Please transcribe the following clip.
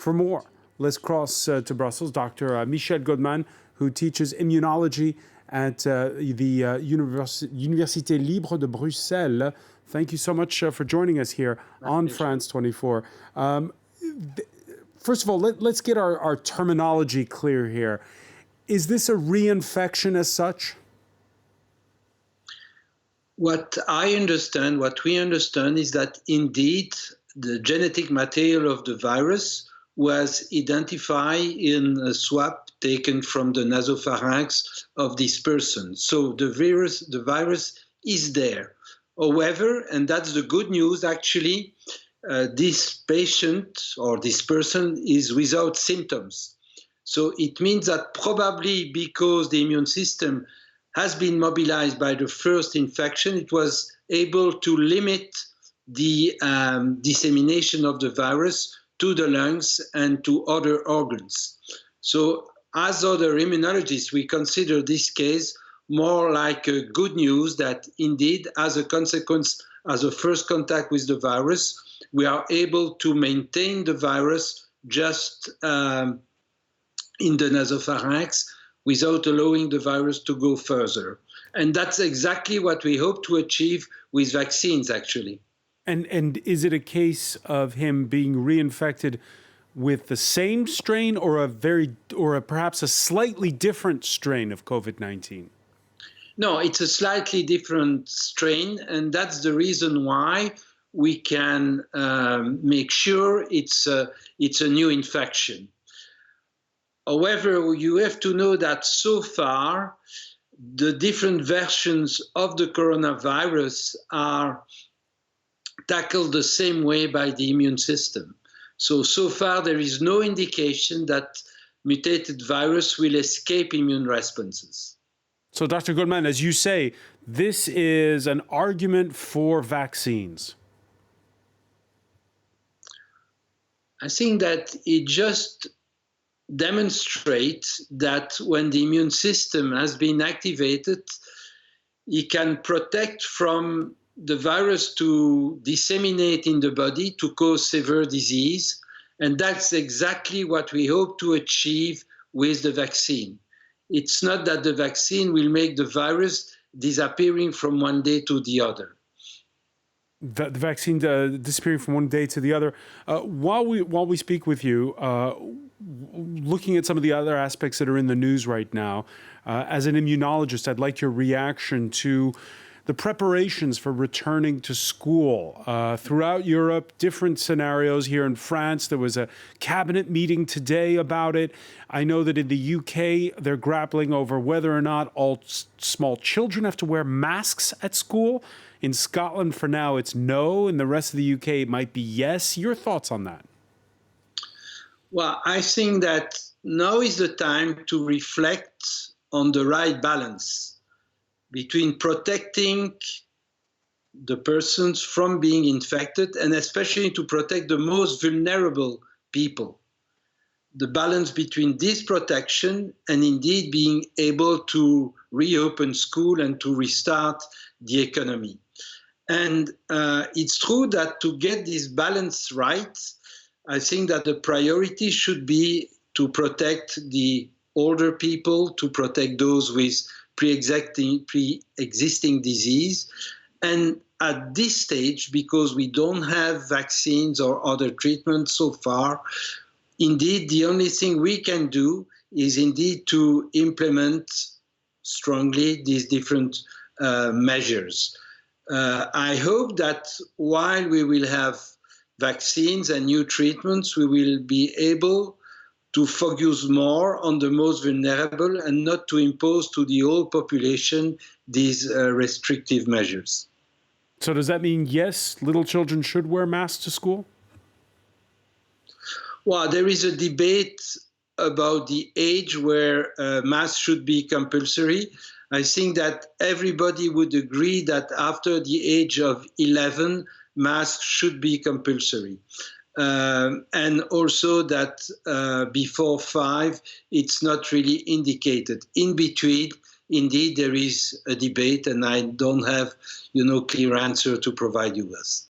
For more, let's cross to Brussels. Dr. Michel Goldman, who teaches immunology at the Université Libre de Bruxelles. Thank you so much for joining us here on France 24. First of all, let's get our terminology clear here. Is this a reinfection as such? What we understand is that indeed the genetic material of the virus was identified in a swab taken from the nasopharynx of this person. So the virus is there. However, and that's the good news actually, this patient or this person is without symptoms. So it means that probably because the immune system has been mobilized by the first infection, it was able to limit the dissemination of the virus to the lungs and to other organs. So as other immunologists, we consider this case more like a good news that indeed, as a consequence, as a first contact with the virus, we are able to maintain the virus just in the nasopharynx without allowing the virus to go further. And that's exactly what we hope to achieve with vaccines, actually. And is it a case of him being reinfected with the same strain or perhaps a slightly different strain of COVID-19? No, it's a slightly different strain, and that's the reason why we can make sure it's a new infection. However, you have to know that so far, the different versions of the coronavirus are tackled the same way by the immune system. So far, there is no indication that mutated virus will escape immune responses. So, Dr. Goldman, as you say, this is an argument for vaccines. I think that it just demonstrates that when the immune system has been activated, it can protect from the virus to disseminate in the body to cause severe disease. And that's exactly what we hope to achieve with the vaccine. It's not that the vaccine will make the virus disappearing from one day to the other. The vaccine disappearing from one day to the other. While we speak with you, looking at some of the other aspects that are in the news right now, as an immunologist, I'd like your reaction to the preparations for returning to school. Throughout Europe, different scenarios. Here in France, there was a cabinet meeting today about it. I know that in the UK, they're grappling over whether or not all small children have to wear masks at school. In Scotland, for now, it's no. In the rest of the UK, it might be yes. Your thoughts on that? Well, I think that now is the time to reflect on the right balance between protecting the persons from being infected and especially to protect the most vulnerable people. The balance between this protection and indeed being able to reopen school and to restart the economy. And it's true that to get this balance right, I think that the priority should be to protect the older people, to protect those with pre-existing disease. And at this stage, because we don't have vaccines or other treatments so far, indeed, the only thing we can do is indeed to implement strongly these different measures. I hope that while we will have vaccines and new treatments, we will be able to focus more on the most vulnerable and not to impose to the whole population these restrictive measures. So does that mean, yes, little children should wear masks to school? Well, there is a debate about the age where masks should be compulsory. I think that everybody would agree that after the age of 11, masks should be compulsory. And also that before 5, it's not really indicated. In between, indeed, there is a debate, and I don't have, clear answer to provide you with.